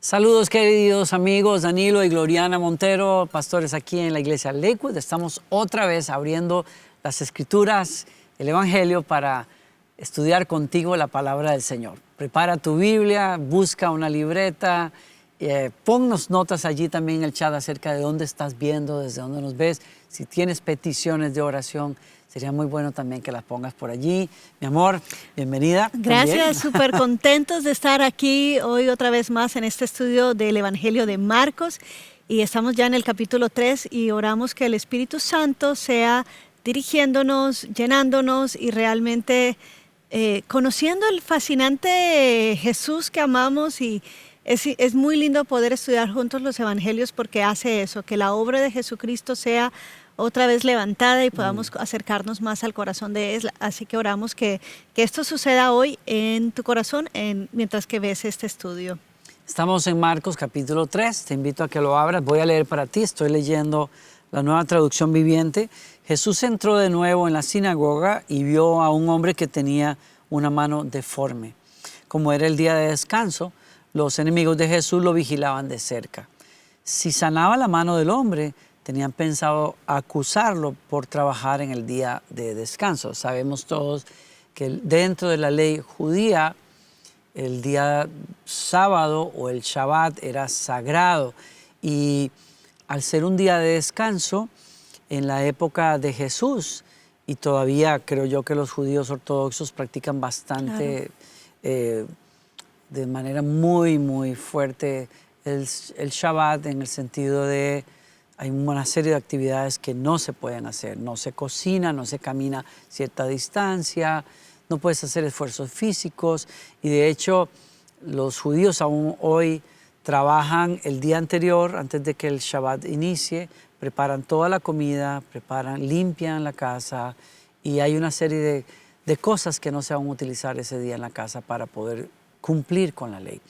Saludos queridos amigos, Danilo y Gloriana Montero, pastores aquí en la iglesia Lakewood. Estamos otra vez abriendo las escrituras, el evangelio para estudiar contigo la palabra del Señor. Prepara tu Biblia, busca una libreta, ponnos notas allí también en el chat acerca de dónde estás viendo, desde dónde nos ves. Si tienes peticiones de oración, sería muy bueno también que las pongas por allí. Mi amor, bienvenida. Gracias, súper contentos de estar aquí hoy otra vez más en este estudio del Evangelio de Marcos. Y estamos ya en el capítulo 3 y oramos que el Espíritu Santo sea dirigiéndonos, llenándonos y realmente conociendo el fascinante Jesús que amamos. Y es muy lindo poder estudiar juntos los Evangelios porque hace eso, que la obra de Jesucristo sea otra vez levantada y podamos acercarnos más al corazón de Él. Así que oramos que esto suceda hoy en tu corazón mientras que ves este estudio. Estamos en Marcos capítulo 3, te invito a que lo abras, voy a leer para ti, estoy leyendo la Nueva Traducción Viviente. Jesús entró de nuevo en la sinagoga y vio a un hombre que tenía una mano deforme. Como era el día de descanso, los enemigos de Jesús lo vigilaban de cerca. Si sanaba la mano del hombre, tenían pensado acusarlo por trabajar en el día de descanso. Sabemos todos que dentro de la ley judía, el día sábado o el Shabbat era sagrado. Y al ser un día de descanso, en la época de Jesús, y todavía creo yo que los judíos ortodoxos practican bastante, de manera muy, muy fuerte, el Shabbat en el sentido de hay una serie de actividades que no se pueden hacer. No se cocina, no se camina cierta distancia, no puedes hacer esfuerzos físicos. Y de hecho, los judíos aún hoy trabajan el día anterior, antes de que el Shabbat inicie, preparan toda la comida, limpian la casa y hay una serie de cosas que no se van a utilizar ese día en la casa para poder cumplir con la ley.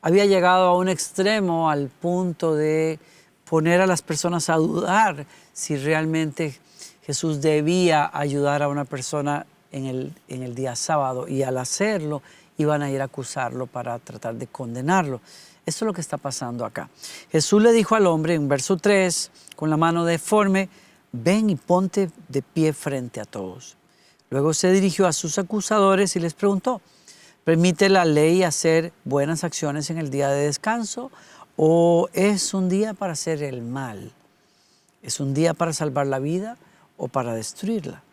Había llegado a un extremo al punto de poner a las personas a dudar si realmente Jesús debía ayudar a una persona en el día sábado, y al hacerlo iban a ir a acusarlo para tratar de condenarlo. Eso es lo que está pasando acá. Jesús le dijo al hombre en verso 3, con la mano deforme, ven y ponte de pie frente a todos. Luego se dirigió a sus acusadores y les preguntó, ¿permite la ley hacer buenas acciones en el día de descanso? ¿O es un día para hacer el mal? ¿Es un día para salvar la vida o para destruirla?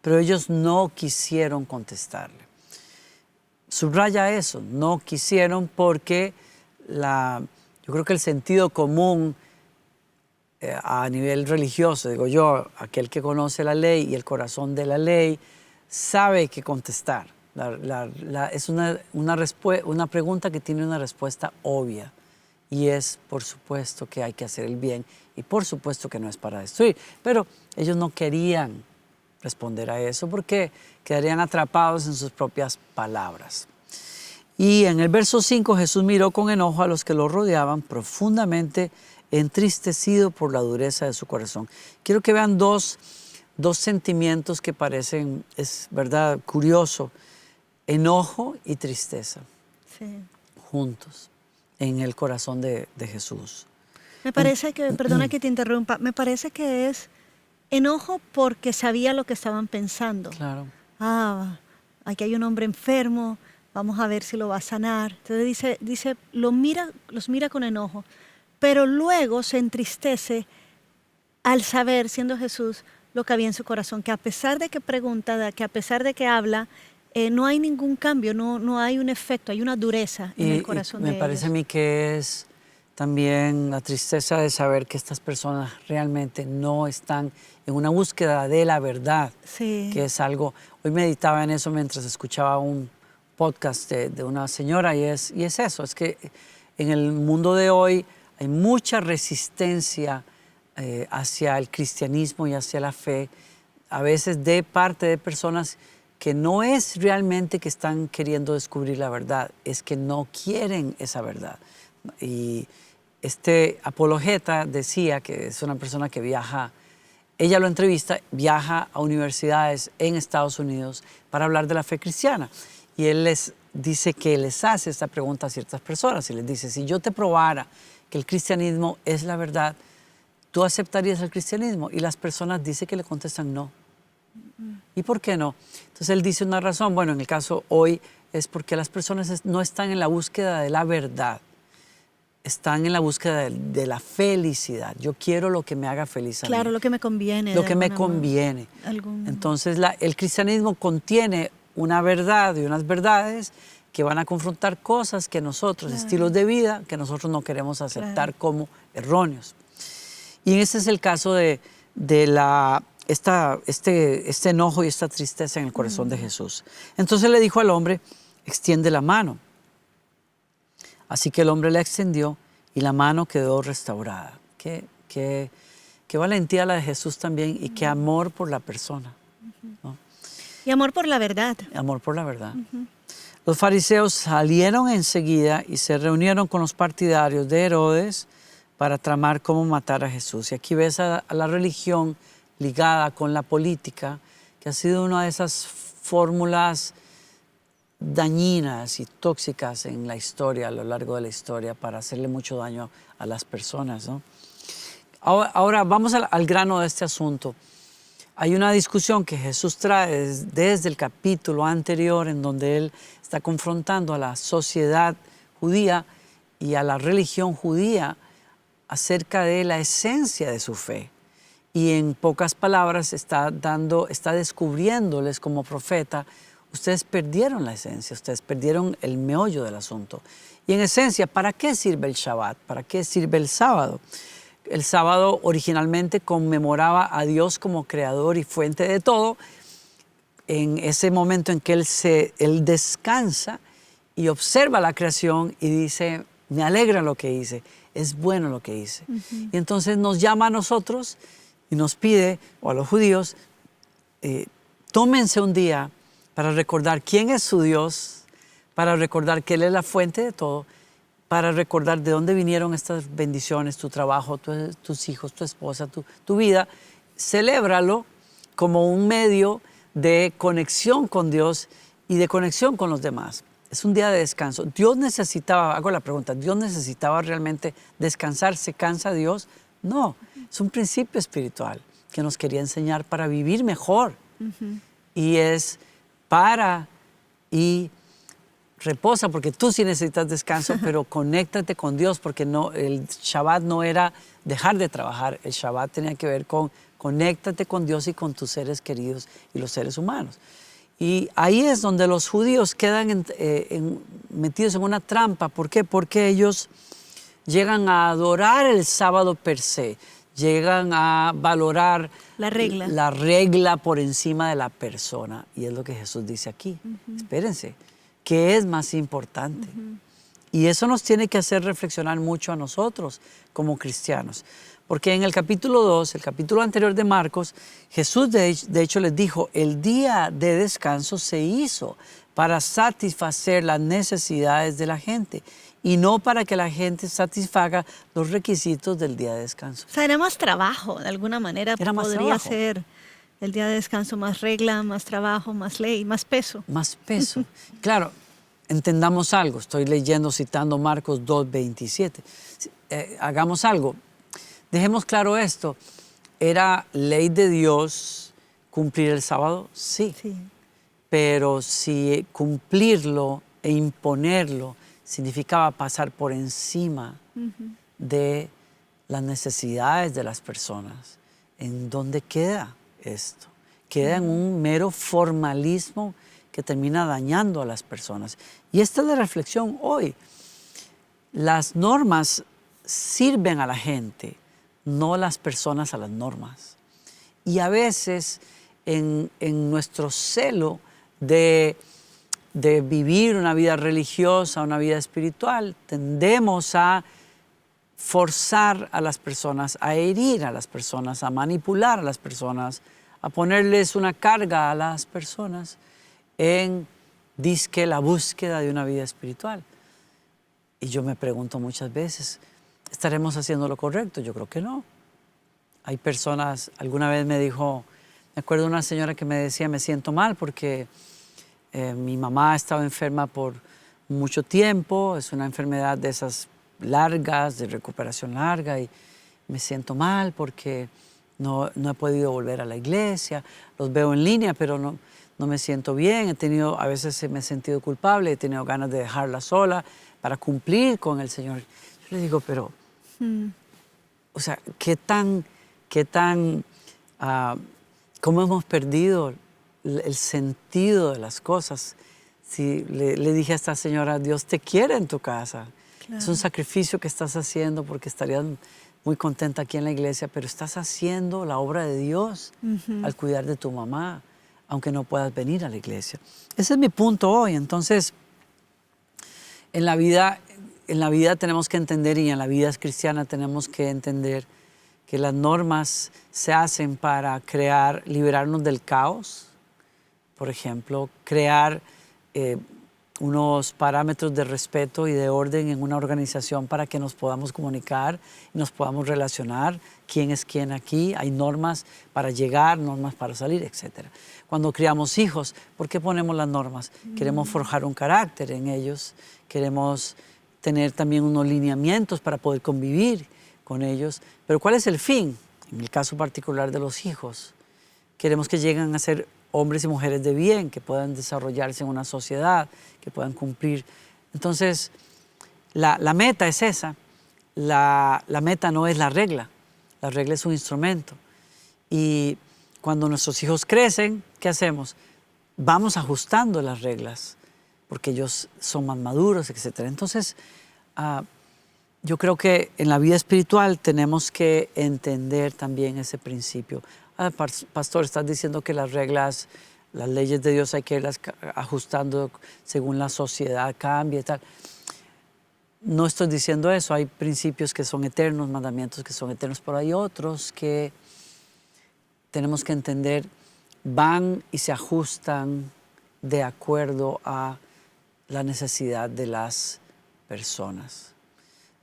Pero ellos no quisieron contestarle. Subraya eso, no quisieron porque yo creo que el sentido común a nivel religioso, digo yo, aquel que conoce la ley y el corazón de la ley, sabe qué contestar. Es una pregunta que tiene una respuesta obvia. Y es, por supuesto, que hay que hacer el bien y por supuesto que no es para destruir. Pero ellos no querían responder a eso porque quedarían atrapados en sus propias palabras. Y en el verso 5 Jesús miró con enojo a los que lo rodeaban, profundamente entristecido por la dureza de su corazón. Quiero que vean dos sentimientos que parecen, es verdad, curioso, enojo y tristeza, sí, juntos en el corazón de Jesús. Me parece que, perdona que te interrumpa, me parece que es enojo porque sabía lo que estaban pensando. Claro. Aquí hay un hombre enfermo, vamos a ver si lo va a sanar. Entonces dice los mira con enojo, pero luego se entristece al saber, siendo Jesús, lo que había en su corazón, que a pesar de que pregunta, que a pesar de que habla, no hay ningún cambio, no hay un efecto, hay una dureza en el corazón de ellos. Me parece a mí que es también la tristeza de saber que estas personas realmente no están en una búsqueda de la verdad, sí, que es algo. Hoy meditaba en eso mientras escuchaba un podcast de una señora y es eso, es que en el mundo de hoy hay mucha resistencia hacia el cristianismo y hacia la fe, a veces de parte de personas que no es realmente que están queriendo descubrir la verdad, es que no quieren esa verdad. Y este apologeta decía que es una persona que viaja, ella lo entrevista, viaja a universidades en Estados Unidos para hablar de la fe cristiana. y él les dice que les hace esta pregunta a ciertas personas y les dice, si yo te probara que el cristianismo es la verdad, ¿tú aceptarías el cristianismo? Y las personas dicen que le contestan no. ¿Y por qué no? Entonces él dice una razón, bueno, en el caso hoy es porque las personas no están en la búsqueda de la verdad, están en la búsqueda de la felicidad. Yo quiero lo que me haga feliz a mí. Claro, lo que me conviene. Lo de que me alguna conviene. algún- Entonces el cristianismo contiene una verdad y unas verdades que van a confrontar cosas que nosotros, estilos de vida, que nosotros no queremos aceptar como erróneos. Y ese es el caso de este enojo y esta tristeza en el corazón de Jesús. Entonces le dijo al hombre, extiende la mano. Así que el hombre la extendió y la mano quedó restaurada. Qué valentía la de Jesús también y qué amor por la persona, ¿no? Y amor por la verdad. Amor por la verdad. Los fariseos salieron enseguida y se reunieron con los partidarios de Herodes para tramar cómo matar a Jesús. Y aquí ves a la religión ligada con la política, que ha sido una de esas fórmulas dañinas y tóxicas en la historia, a lo largo de la historia, para hacerle mucho daño a las personas, ¿no? Ahora vamos al grano de este asunto. Hay una discusión que Jesús trae desde el capítulo anterior, en donde Él está confrontando a la sociedad judía y a la religión judía acerca de la esencia de su fe. Y en pocas palabras está descubriéndoles como profeta, ustedes perdieron la esencia, ustedes perdieron el meollo del asunto. Y en esencia, ¿para qué sirve el Shabbat? ¿Para qué sirve el sábado? El sábado originalmente conmemoraba a Dios como creador y fuente de todo. En ese momento en que Él descansa y observa la creación y dice, me alegra lo que hice, es bueno lo que hice. Y entonces nos llama a nosotros y nos pide, o a los judíos, tómense un día para recordar quién es su Dios, para recordar que Él es la fuente de todo, para recordar de dónde vinieron estas bendiciones, tu trabajo, tus hijos, tu esposa, tu vida. Celébralo como un medio de conexión con Dios y de conexión con los demás. Es un día de descanso. Dios necesitaba, hago la pregunta, ¿Dios necesitaba realmente descansar? ¿Se cansa Dios? No, es un principio espiritual que nos quería enseñar para vivir mejor. Y es para y reposa, porque tú sí necesitas descanso, pero conéctate con Dios, porque el Shabbat no era dejar de trabajar, el Shabbat tenía que ver con conéctate con Dios y con tus seres queridos y los seres humanos. Y ahí es donde los judíos quedan metidos en una trampa. ¿Por qué? Porque ellos llegan a adorar el sábado per se, llegan a valorar La regla. la regla por encima de la persona. Y es lo que Jesús dice aquí. Espérense, ¿qué es más importante? Y eso nos tiene que hacer reflexionar mucho a nosotros como cristianos. Porque en el capítulo 2, el capítulo anterior de Marcos, Jesús de hecho les dijo, el día de descanso se hizo para satisfacer las necesidades de la gente y no para que la gente satisfaga los requisitos del día de descanso. O sea, era más trabajo, de alguna manera. Era más podría trabajo. ser el día de descanso más regla, más trabajo, más ley, más peso. Más peso. Claro, entendamos algo. Estoy leyendo, citando Marcos 2:27. Hagamos algo. Dejemos claro esto. ¿Era ley de Dios cumplir el sábado? Sí. Sí. Pero si cumplirlo e imponerlo significaba pasar por encima de las necesidades de las personas, ¿en dónde queda esto? Queda en un mero formalismo que termina dañando a las personas. Y esta es la reflexión hoy. Las normas sirven a la gente, no las personas a las normas. Y a veces en nuestro celo de vivir una vida religiosa, una vida espiritual, tendemos a forzar a las personas, a herir a las personas, a manipular a las personas, a ponerles una carga a las personas en disque la búsqueda de una vida espiritual. Y yo me pregunto muchas veces, ¿estaremos haciendo lo correcto? Yo creo que no. Hay personas, alguna vez me acuerdo de una señora que me decía, me siento mal porque Mi mamá ha estado enferma por mucho tiempo, es una enfermedad de esas largas, de recuperación larga, y me siento mal porque no he podido volver a la iglesia. Los veo en línea, pero no me siento bien. A veces me he sentido culpable, he tenido ganas de dejarla sola para cumplir con el Señor. Yo le digo, pero, o sea, cómo hemos perdido el sentido de las cosas. Si le dije a esta señora, Dios te quiere en tu casa. Claro. Es un sacrificio que estás haciendo porque estarías muy contenta aquí en la iglesia, pero estás haciendo la obra de Dios al cuidar de tu mamá, aunque no puedas venir a la iglesia. Ese es mi punto hoy. Entonces, en la vida tenemos que entender, y en la vida cristiana tenemos que entender que las normas se hacen para liberarnos del caos. Por ejemplo, crear unos parámetros de respeto y de orden en una organización para que nos podamos comunicar y nos podamos relacionar. ¿Quién es quién aquí? Hay normas para llegar, normas para salir, etc. Cuando criamos hijos, ¿por qué ponemos las normas? Queremos forjar un carácter en ellos, queremos tener también unos lineamientos para poder convivir con ellos. Pero ¿cuál es el fin? En el caso particular de los hijos, queremos que lleguen a ser hombres y mujeres de bien, que puedan desarrollarse en una sociedad, que puedan cumplir. Entonces, la meta es esa. La meta no es la regla es un instrumento. Y cuando nuestros hijos crecen, ¿qué hacemos? Vamos ajustando las reglas, porque ellos son más maduros, etc. Entonces, yo creo que en la vida espiritual tenemos que entender también ese principio. Pastor, estás diciendo que las reglas, las leyes de Dios hay que irlas ajustando según la sociedad cambie y tal. No estoy diciendo eso. Hay principios que son eternos, mandamientos que son eternos, pero hay otros que tenemos que entender van y se ajustan de acuerdo a la necesidad de las personas.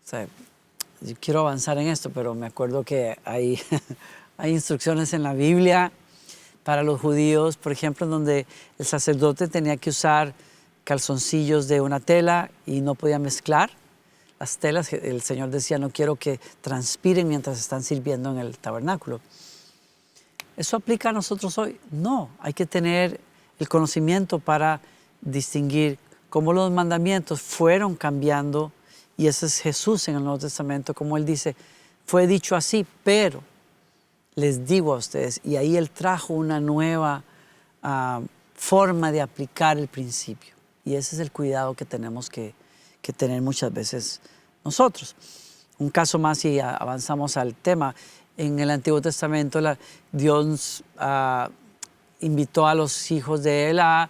O sea, yo quiero avanzar en esto, pero me acuerdo que hay instrucciones en la Biblia para los judíos, por ejemplo, donde el sacerdote tenía que usar calzoncillos de una tela y no podía mezclar las telas. El Señor decía, no quiero que transpiren mientras están sirviendo en el tabernáculo. ¿Eso aplica a nosotros hoy? No, hay que tener el conocimiento para distinguir cómo los mandamientos fueron cambiando, y ese es Jesús en el Nuevo Testamento, como Él dice, fue dicho así, pero les digo a ustedes, y ahí Él trajo una nueva forma de aplicar el principio. Y ese es el cuidado que tenemos que tener muchas veces nosotros. Un caso más y avanzamos al tema. En el Antiguo Testamento Dios invitó a los hijos de Él a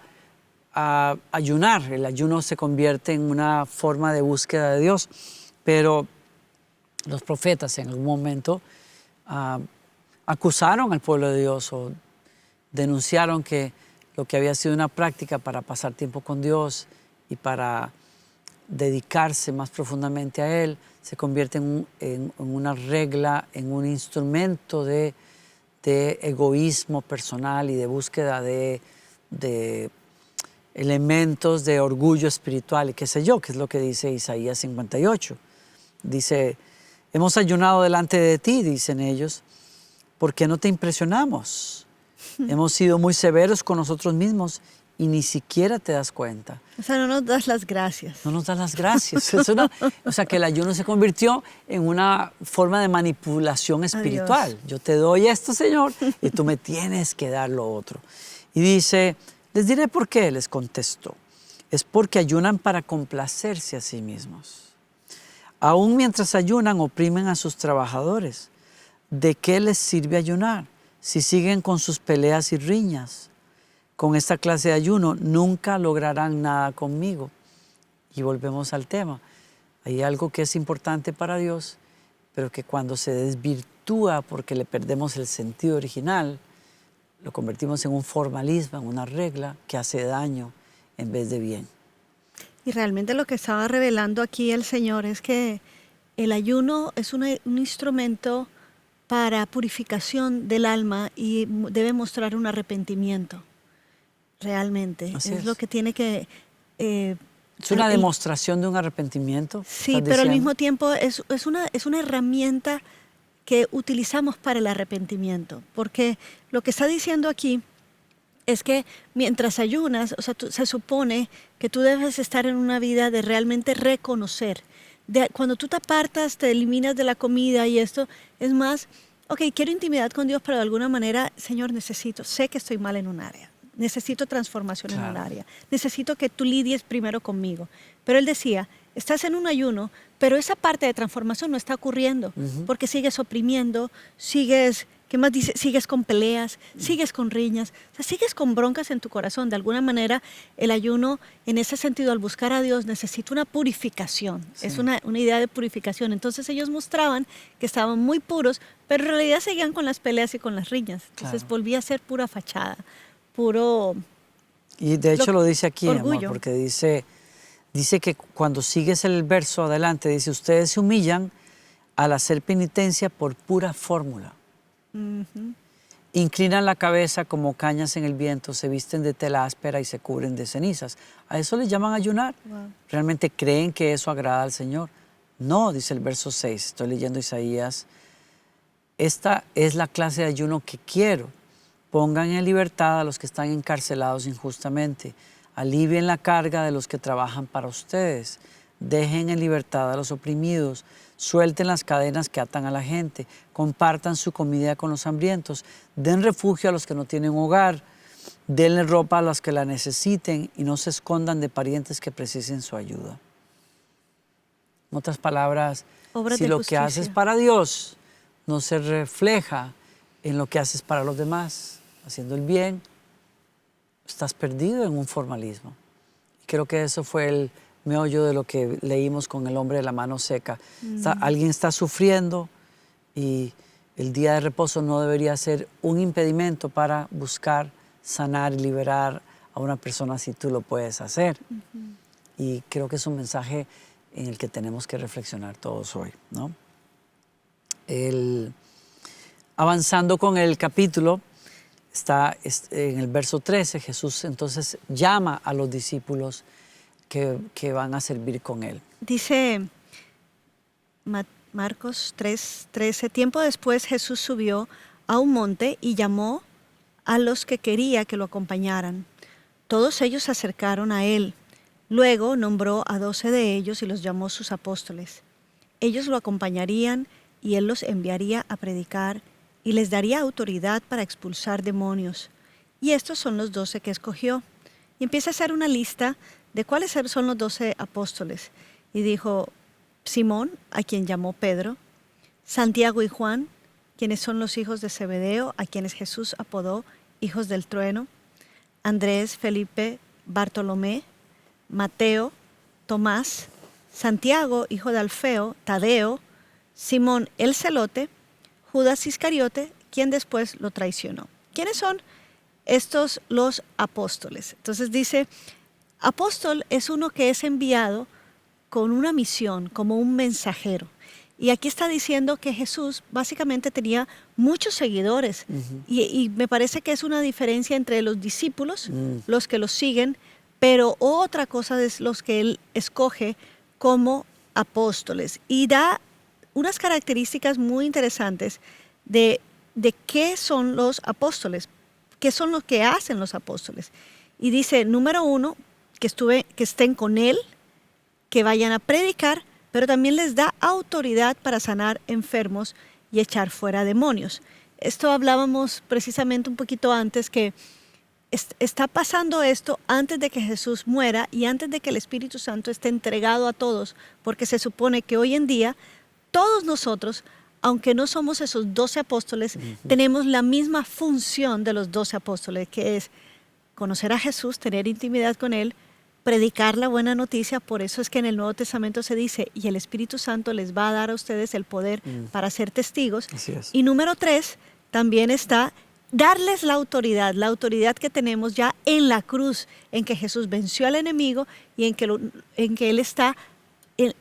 ayunar. El ayuno se convierte en una forma de búsqueda de Dios, pero los profetas en algún momento acusaron al pueblo de Dios o denunciaron que lo que había sido una práctica para pasar tiempo con Dios y para dedicarse más profundamente a Él se convierte en una regla, en un instrumento de egoísmo personal y de búsqueda de elementos de orgullo espiritual y qué sé yo, que es lo que dice Isaías 58. Dice, hemos ayunado delante de ti, dicen ellos, ¿por qué no te impresionamos? Hemos sido muy severos con nosotros mismos y ni siquiera te das cuenta. O sea, no nos das las gracias. No nos das las gracias. O sea, que el ayuno se convirtió en una forma de manipulación espiritual. Adiós. Yo te doy esto, Señor, y tú me tienes que dar lo otro. Y dice, les diré por qué, les contestó. Es porque ayunan para complacerse a sí mismos. Aún mientras ayunan, oprimen a sus trabajadores. ¿De qué les sirve ayunar si siguen con sus peleas y riñas? Con esta clase de ayuno nunca lograrán nada conmigo. Y volvemos al tema. Hay algo que es importante para Dios, pero que cuando se desvirtúa porque le perdemos el sentido original, lo convertimos en un formalismo, en una regla que hace daño en vez de bien. Y realmente lo que estaba revelando aquí el Señor es que el ayuno es un instrumento para purificación del alma y debe mostrar un arrepentimiento. realmente. Así es. Lo que tiene que... Es una demostración de un arrepentimiento. Sí, ¿estás pero al diciendo? mismo tiempo es una herramienta que utilizamos para el arrepentimiento, porque lo que está diciendo aquí es que mientras ayunas, o sea, se supone que tú debes estar en una vida de realmente reconocer. Cuando tú te apartas, te eliminas de la comida y esto, es más, ok, quiero intimidad con Dios, pero de alguna manera, Señor, sé que estoy mal en un área. Necesito transformación en un área. Necesito que tú lidies primero conmigo. Pero él decía, estás en un ayuno, pero esa parte de transformación no está ocurriendo, porque sigues oprimiendo, ¿qué más dice? Sigues con peleas, sigues con riñas, o sea, sigues con broncas en tu corazón. De alguna manera, el ayuno, en ese sentido, al buscar a Dios, necesita una purificación. Sí. Es una idea de purificación. Entonces ellos mostraban que estaban muy puros, pero en realidad seguían con las peleas y con las riñas. Entonces volvía a ser pura fachada, puro... Y de hecho lo dice aquí, orgullo. amor, porque dice que cuando sigues el verso adelante, dice, ustedes se humillan al hacer penitencia por pura fórmula. Inclinan la cabeza como cañas en el viento, se visten de tela áspera y se cubren de cenizas. A eso les llaman ayunar. Wow. ¿Realmente creen que eso agrada al Señor? No, dice el verso 6, estoy leyendo Isaías. Esta es la clase de ayuno que quiero. Pongan en libertad a los que están encarcelados injustamente. Alivien la carga de los que trabajan para ustedes. Dejen en libertad a los oprimidos. Suelten las cadenas que atan a la gente. Compartan su comida con los hambrientos. Den refugio a los que no tienen hogar. Denle ropa a los que la necesiten y no se escondan de parientes que precisen su ayuda. En otras palabras, si lo que haces para Dios no se refleja en lo que haces para los demás, haciendo el bien, estás perdido en un formalismo. Y creo que eso fue el meollo de lo que leímos con el hombre de la mano seca. Alguien está sufriendo y el día de reposo no debería ser un impedimento para buscar sanar y liberar a una persona si tú lo puedes hacer. Y creo que es un mensaje en el que tenemos que reflexionar todos hoy, ¿no? Avanzando con el capítulo, está en el verso 13, Jesús entonces llama a los discípulos que van a servir con él. Dice Marcos 3:13, tiempo después Jesús subió a un monte y llamó a los que quería que lo acompañaran. Todos ellos se acercaron a él. Luego nombró a 12 de ellos y los llamó sus apóstoles. Ellos lo acompañarían y él los enviaría a predicar y les daría autoridad para expulsar demonios. Y estos son los 12 que escogió. Y empieza a hacer una lista de cuáles son los 12 apóstoles. Y dijo, Simón, a quien llamó Pedro, Santiago y Juan, quienes son los hijos de Zebedeo, a quienes Jesús apodó hijos del trueno, Andrés, Felipe, Bartolomé, Mateo, Tomás, Santiago, hijo de Alfeo, Tadeo, Simón el Celote, Judas Iscariote, quien después lo traicionó. ¿Quiénes son estos los apóstoles? Entonces dice, apóstol es uno que es enviado con una misión, como un mensajero. Y aquí está diciendo que Jesús básicamente tenía muchos seguidores. Y me parece que es una diferencia entre los discípulos, los que los siguen, pero otra cosa es los que él escoge como apóstoles. Y da unas características muy interesantes de qué son los apóstoles, qué son lo que hacen los apóstoles. Y dice, número 1, que estén con él, que vayan a predicar, pero también les da autoridad para sanar enfermos y echar fuera demonios. Esto hablábamos precisamente un poquito antes, que está pasando esto antes de que Jesús muera y antes de que el Espíritu Santo esté entregado a todos, porque se supone que hoy en día todos nosotros, aunque no somos esos 12 apóstoles, tenemos la misma función de los 12 apóstoles, que es conocer a Jesús, tener intimidad con Él, predicar la buena noticia. Por eso es que en el Nuevo Testamento se dice, y el Espíritu Santo les va a dar a ustedes el poder para ser testigos. Así es. Y número 3, también está darles la autoridad que tenemos ya en la cruz, en que Jesús venció al enemigo y en que Él está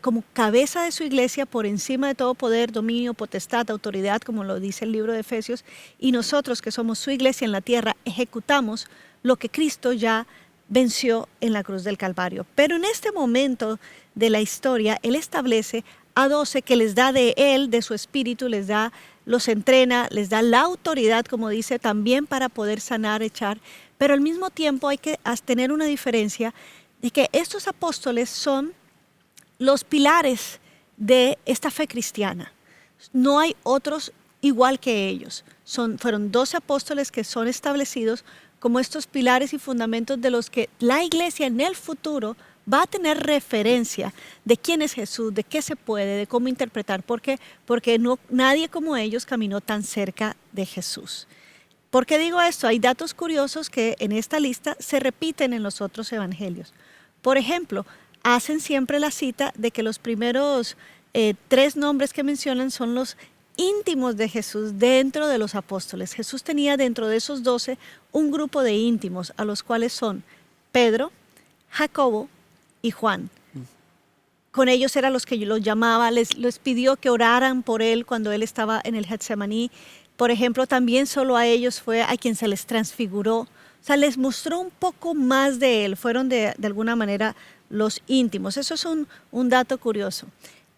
como cabeza de su iglesia por encima de todo poder, dominio, potestad, autoridad, como lo dice el libro de Efesios, y nosotros que somos su iglesia en la tierra ejecutamos lo que Cristo ya venció en la cruz del Calvario. Pero en este momento de la historia, Él establece a 12 que les da de Él, de su espíritu, los entrena, les da la autoridad, como dice, también para poder sanar, echar. Pero al mismo tiempo hay que tener una diferencia de que estos apóstoles son los pilares de esta fe cristiana. No hay otros igual que ellos. Fueron 12 apóstoles que son establecidos como estos pilares y fundamentos de los que la iglesia en el futuro va a tener referencia de quién es Jesús, de qué se puede, de cómo interpretar. ¿Por qué? Porque nadie como ellos caminó tan cerca de Jesús. ¿Por qué digo esto? Hay datos curiosos que en esta lista se repiten en los otros evangelios. Por ejemplo, hacen siempre la cita de que los primeros 3 nombres que mencionan son los íntimos de Jesús dentro de los apóstoles. Jesús tenía dentro de esos 12 un grupo de íntimos, a los cuales son Pedro, Jacobo y Juan. Con ellos eran los que los llamaba, les pidió que oraran por él cuando él estaba en el Getsemaní. Por ejemplo, también solo a ellos fue a quien se les transfiguró. O sea, les mostró un poco más de él. Fueron de alguna manera los íntimos. Eso es un dato curioso.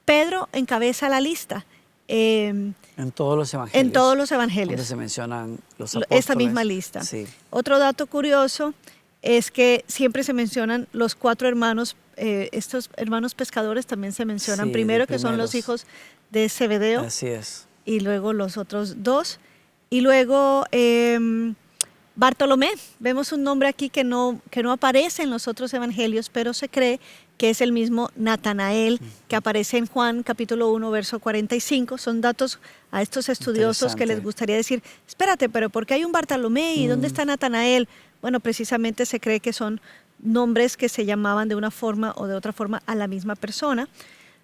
Pedro encabeza la lista. En todos los evangelios. En todos los evangelios. Donde se mencionan los apóstoles. Esta misma lista. Sí. Otro dato curioso es que siempre se mencionan los 4 hermanos, estos hermanos pescadores también se mencionan primero, que son los hijos de Zebedeo. Así es. Y luego los otros 2. Y luego Bartolomé, vemos un nombre aquí que no aparece en los otros evangelios, pero se cree que es el mismo Natanael, que aparece en Juan capítulo 1, verso 45. Son datos a estos estudiosos que les gustaría decir, espérate, pero ¿por qué hay un Bartolomé y dónde está Natanael? Bueno, precisamente se cree que son nombres que se llamaban de una forma o de otra forma a la misma persona.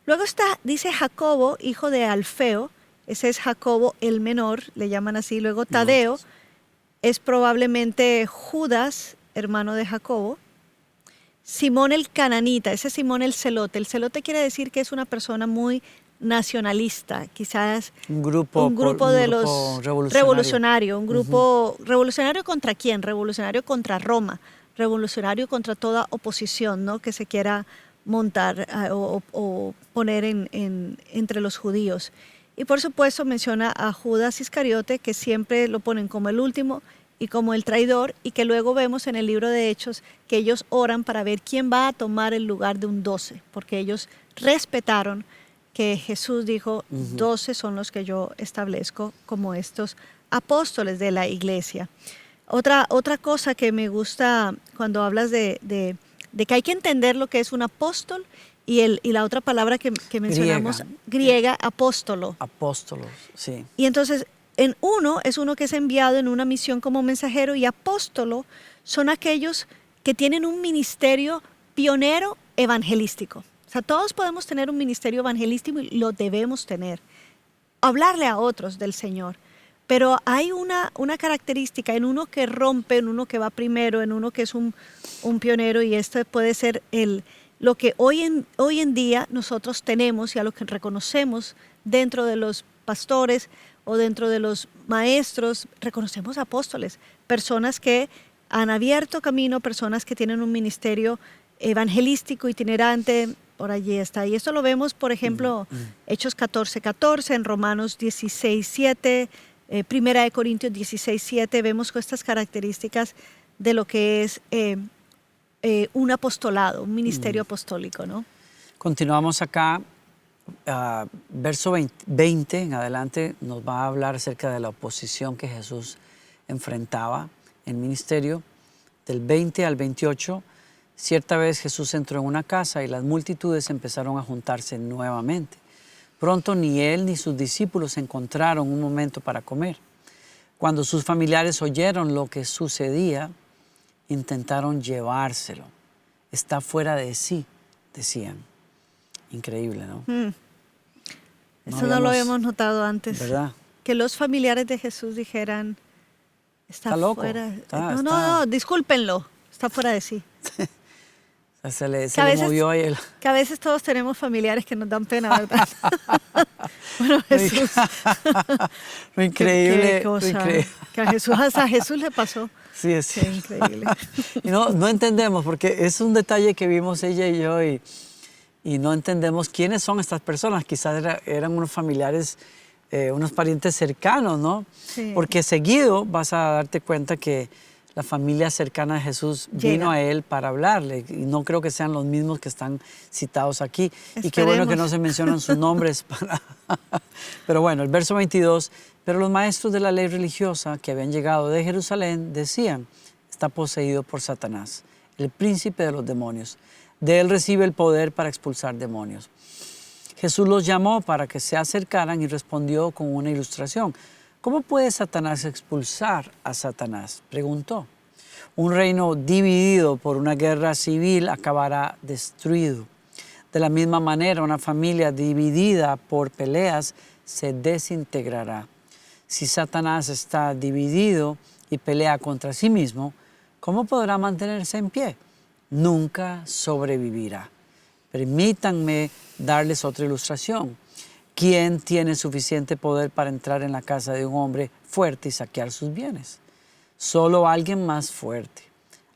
Luego dice Jacobo, hijo de Alfeo, ese es Jacobo el menor, le llaman así. Luego Tadeo es probablemente Judas, hermano de Jacobo. Simón el cananita, ese es Simón el celote. El celote quiere decir que es una persona muy nacionalista, quizás un grupo de los revolucionario, un grupo revolucionario contra quién, revolucionario contra Roma, revolucionario contra toda oposición, ¿no? Que se quiera montar o poner entre los judíos. Y por supuesto menciona a Judas Iscariote, que siempre lo ponen como el último y como el traidor, y que luego vemos en el libro de Hechos que ellos oran para ver quién va a tomar el lugar de un 12, porque ellos respetaron que Jesús dijo, 12 son los que yo establezco como estos apóstoles de la iglesia. Otra cosa que me gusta cuando hablas de que hay que entender lo que es un apóstol y la otra palabra que mencionamos, griega, apóstolo. Apóstolos, sí. Y entonces, es uno que es enviado en una misión como mensajero, y apóstolo son aquellos que tienen un ministerio pionero evangelístico. O sea, todos podemos tener un ministerio evangelístico y lo debemos tener. Hablarle a otros del Señor. Pero hay una característica en uno que rompe, en uno que va primero, en uno que es un pionero, y esto puede ser lo que hoy en día nosotros tenemos y a lo que reconocemos dentro de los pastores o dentro de los maestros. Reconocemos apóstoles, personas que han abierto camino, personas que tienen un ministerio evangelístico itinerante. Por allí está. Y esto lo vemos, por ejemplo, Hechos 14:14, en Romanos 16:7, Primera de Corintios 16:7. Vemos estas características de lo que es un apostolado, un ministerio apostólico, ¿no? Continuamos acá. Verso 20 en adelante nos va a hablar acerca de la oposición que Jesús enfrentaba en ministerio. Del 20 al 28, cierta vez Jesús entró en una casa y las multitudes empezaron a juntarse nuevamente. Pronto ni él ni sus discípulos encontraron un momento para comer. Cuando sus familiares oyeron lo que sucedía, intentaron llevárselo. Está fuera de sí, decían. Increíble, ¿no? Eso no lo habíamos notado antes. ¿Verdad? Que los familiares de Jesús dijeran, está loco. fuera. No, discúlpenlo, está fuera de sí. Se le movió ahí Que a veces todos tenemos familiares que nos dan pena, ¿verdad? Bueno, Jesús. Lo increíble. Qué cosa, lo increíble. que hasta a Jesús le pasó. Sí, es Qué increíble. Y no entendemos, porque es un detalle que vimos ella y yo, y no entendemos quiénes son estas personas. Quizás eran unos familiares, unos parientes cercanos, ¿no? Sí. Porque seguido vas a darte cuenta que la familia cercana de Jesús vino Llega. a él para hablarle, y no creo que sean los mismos que están citados aquí. Y qué bueno que no Esperemos. se mencionan sus nombres. Pero bueno, el verso 22, pero los maestros de la ley religiosa que habían llegado de Jerusalén decían, está poseído por Satanás, el príncipe de los demonios. De él recibe el poder para expulsar demonios. Jesús los llamó para que se acercaran y respondió con una ilustración. ¿Cómo puede Satanás expulsar a Satanás?, preguntó. Un reino dividido por una guerra civil acabará destruido. De la misma manera, una familia dividida por peleas se desintegrará. Si Satanás está dividido y pelea contra sí mismo, ¿cómo podrá mantenerse en pie? Nunca sobrevivirá. Permítanme darles otra ilustración. ¿Quién tiene suficiente poder para entrar en la casa de un hombre fuerte y saquear sus bienes? Solo alguien más fuerte,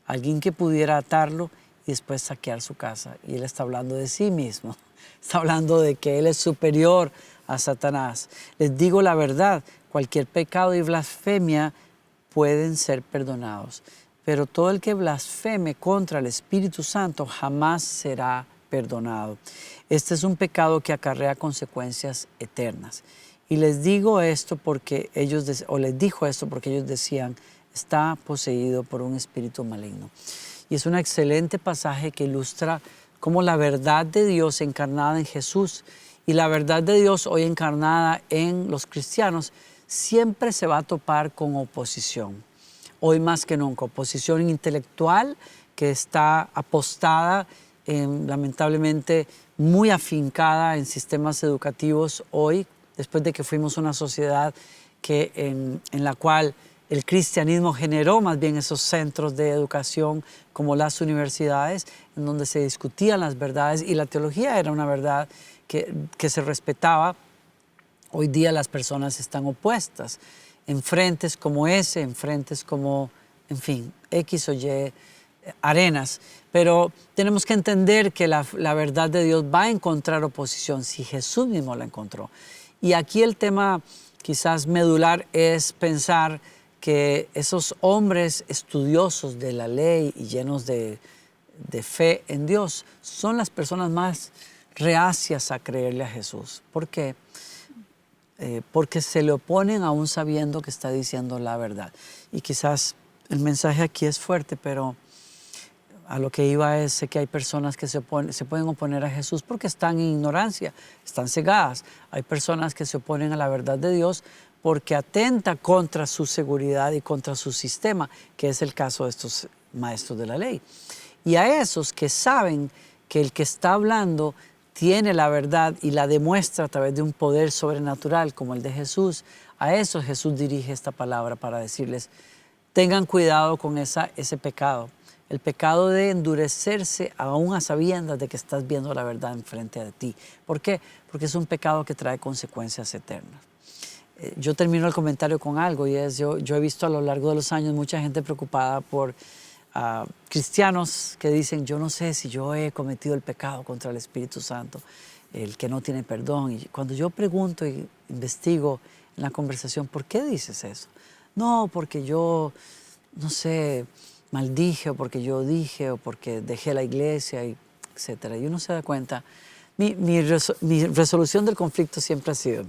alguien que pudiera atarlo y después saquear su casa. Y él está hablando de sí mismo, está hablando de que él es superior a Satanás. Les digo la verdad, cualquier pecado y blasfemia pueden ser perdonados, pero todo el que blasfeme contra el Espíritu Santo jamás será perdonado. Este es un pecado que acarrea consecuencias eternas. Y les digo esto porque les dijo esto porque ellos decían, está poseído por un espíritu maligno. Y es un excelente pasaje que ilustra cómo la verdad de Dios encarnada en Jesús y la verdad de Dios hoy encarnada en los cristianos siempre se va a topar con oposición. Hoy más que nunca, oposición intelectual que está apostada, lamentablemente muy afincada en sistemas educativos hoy, después de que fuimos una sociedad en la cual el cristianismo generó más bien esos centros de educación como las universidades, en donde se discutían las verdades y la teología era una verdad que se respetaba. Hoy día las personas están opuestas en frentes como ese, en frentes como, en fin, X o Y arenas. Pero tenemos que entender que la verdad de Dios va a encontrar oposición si Jesús mismo la encontró. Y aquí el tema quizás medular es pensar que esos hombres estudiosos de la ley y llenos de fe en Dios son las personas más reacias a creerle a Jesús. ¿Por qué? Porque se le oponen aún sabiendo que está diciendo la verdad. Y quizás el mensaje aquí es fuerte, pero a lo que iba es que hay personas que se pueden oponer a Jesús porque están en ignorancia, están cegadas. Hay personas que se oponen a la verdad de Dios porque atenta contra su seguridad y contra su sistema, que es el caso de estos maestros de la ley. Y a esos que saben que el que está hablando tiene la verdad y la demuestra a través de un poder sobrenatural como el de Jesús, a esos Jesús dirige esta palabra para decirles, tengan cuidado con ese pecado. El pecado de endurecerse aún a sabiendas de que estás viendo la verdad enfrente de ti. ¿Por qué? Porque es un pecado que trae consecuencias eternas. Yo termino el comentario con algo y es, yo he visto a lo largo de los años mucha gente preocupada por cristianos que dicen, yo no sé si yo he cometido el pecado contra el Espíritu Santo, el que no tiene perdón. Y cuando yo pregunto y investigo en la conversación, ¿por qué dices eso? No, porque yo, no sé, maldije, o porque yo dije, o porque dejé la iglesia, etc. Y uno se da cuenta, mi resolución del conflicto siempre ha sido,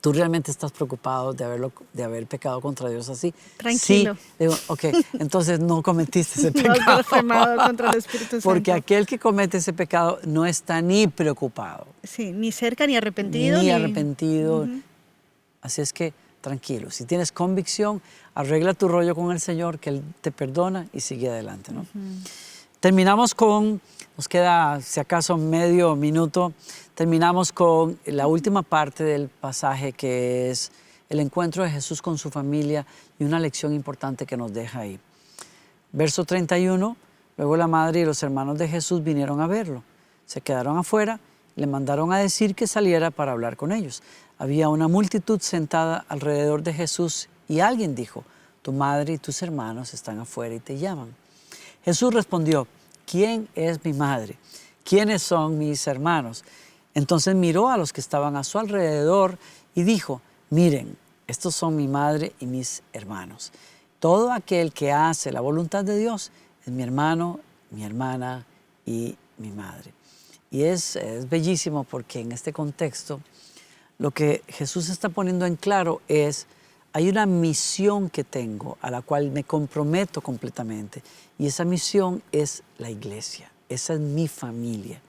¿tú realmente estás preocupado de haber pecado contra Dios así? Tranquilo. Sí. Digo, ok, entonces no cometiste ese No has pecado. blasfemado contra el Espíritu Santo. Porque aquel que comete ese pecado no está ni preocupado. Sí, ni cerca, ni arrepentido. Ni arrepentido. Así es que tranquilo, si tienes convicción, arregla tu rollo con el Señor, que Él te perdona y sigue adelante, ¿no? Terminamos nos queda si acaso medio minuto, terminamos con la última parte del pasaje, que es el encuentro de Jesús con su familia y una lección importante que nos deja ahí. Verso 31, luego la madre y los hermanos de Jesús vinieron a verlo. Se quedaron afuera le mandaron a decir que saliera para hablar con ellos. Había una multitud sentada alrededor de Jesús y alguien dijo, tu madre y tus hermanos están afuera y te llaman. Jesús respondió, ¿quién es mi madre? ¿Quiénes son mis hermanos? Entonces miró a los que estaban a su alrededor y dijo, miren, estos son mi madre y mis hermanos. Todo aquel que hace la voluntad de Dios es mi hermano, mi hermana y mi madre. Y es bellísimo porque en este contexto lo que Jesús está poniendo en claro es, hay una misión que tengo a la cual me comprometo completamente y esa misión es la iglesia, esa es mi familia.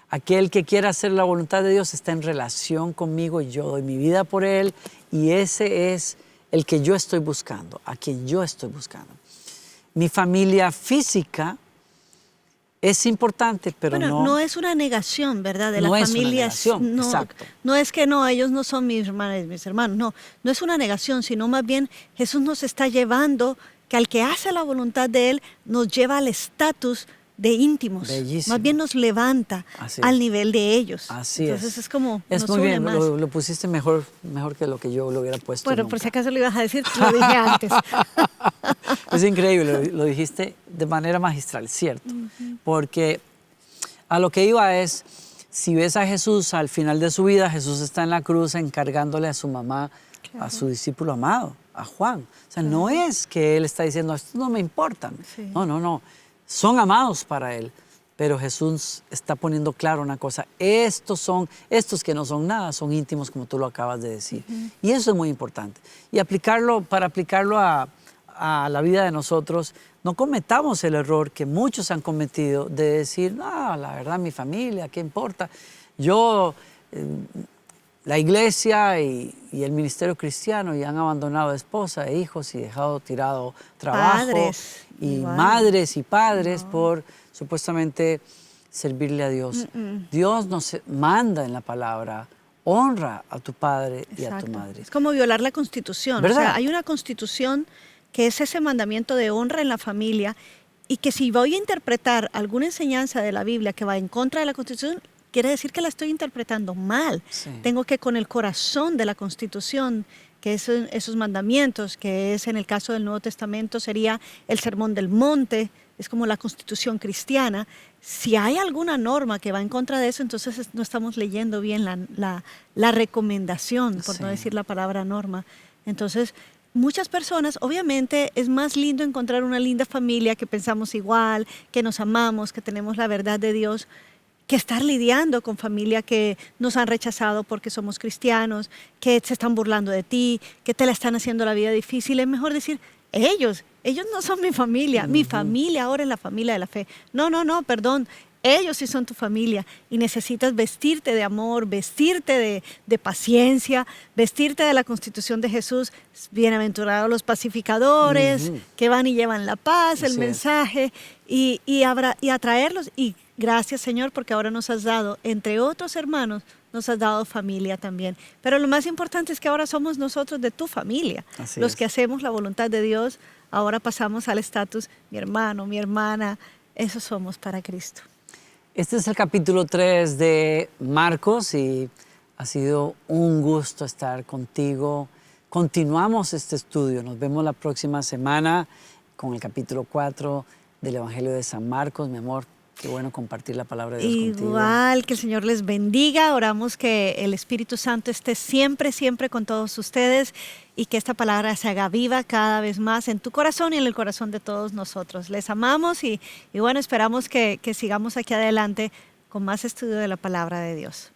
Aquel que quiera hacer la voluntad de Dios está en relación conmigo y yo doy mi vida por él y ese es el que yo estoy buscando, a quien yo estoy buscando. Mi familia física es importante, pero bueno, no es una negación, ¿verdad? De no las es una familias. negación, No, exacto. no es que no, ellos no son mis hermanos, mis hermanos. No, no es una negación, sino más bien Jesús nos está llevando que al que hace la voluntad de Él nos lleva al estatus de íntimos. Bellísimo. Más bien nos levanta Así al es. nivel de ellos. Así Entonces es como es nos muy une bien, más. lo pusiste mejor que lo que yo lo hubiera puesto. Bueno, nunca. por si acaso lo ibas a decir, lo dije antes. Es increíble, lo dijiste de manera magistral, cierto. Porque a lo que iba es, si ves a Jesús al final de su vida, Jesús está en la cruz encargándole a su mamá, Claro. a su discípulo amado, a Juan. O sea, no es que él está diciendo, esto no me importan. Sí. No. Son amados para él. Pero Jesús está poniendo claro una cosa, estos que no son nada, son íntimos como tú lo acabas de decir. Y eso es muy importante. Y para aplicarlo a la vida de nosotros, no cometamos el error que muchos han cometido de decir, no, la verdad, mi familia, ¿qué importa? Yo, la iglesia y el ministerio cristiano ya han abandonado a esposa e hijos y dejado tirado trabajo. Padres, y igual. madres y padres por supuestamente servirle a Dios. Dios nos manda en la palabra, honra a tu padre y a tu Exacto. madre. Es como violar la Constitución. ¿Verdad? O sea, hay una Constitución que es ese mandamiento de honra en la familia y que si voy a interpretar alguna enseñanza de la Biblia que va en contra de la Constitución, quiere decir que la estoy interpretando mal. Sí. Tengo que con el corazón de la Constitución, que es esos mandamientos, que es en el caso del Nuevo Testamento sería el Sermón del Monte, es como la Constitución cristiana. Si hay alguna norma que va en contra de eso, entonces no estamos leyendo bien la recomendación, por no Sí. decir la palabra norma. Entonces, muchas personas, obviamente es más lindo encontrar una linda familia que pensamos igual, que nos amamos, que tenemos la verdad de Dios, que estar lidiando con familia que nos han rechazado porque somos cristianos, que se están burlando de ti, que te la están haciendo la vida difícil. Es mejor decir, ellos no son mi familia ahora es la familia de la fe. No, perdón, ellos sí son tu familia y necesitas vestirte de amor, vestirte de paciencia, vestirte de la Constitución de Jesús. Bienaventurados los pacificadores que van y llevan la paz, Así el es. mensaje y atraerlos. Y gracias, Señor, porque ahora nos has dado, entre otros hermanos, nos has dado familia también. Pero lo más importante es que ahora somos nosotros de tu familia, Así los es. que hacemos la voluntad de Dios. Ahora pasamos al estatus, mi hermano, mi hermana, eso somos para Cristo. Este es el capítulo 3 de Marcos y ha sido un gusto estar contigo. Continuamos este estudio. Nos vemos la próxima semana con el capítulo 4 del Evangelio de San Marcos. Mi amor, qué bueno compartir la palabra de Dios contigo. Igual, que el Señor les bendiga. Oramos que el Espíritu Santo esté siempre, siempre con todos ustedes y que esta palabra se haga viva cada vez más en tu corazón y en el corazón de todos nosotros. Les amamos y bueno, esperamos que sigamos aquí adelante con más estudio de la palabra de Dios.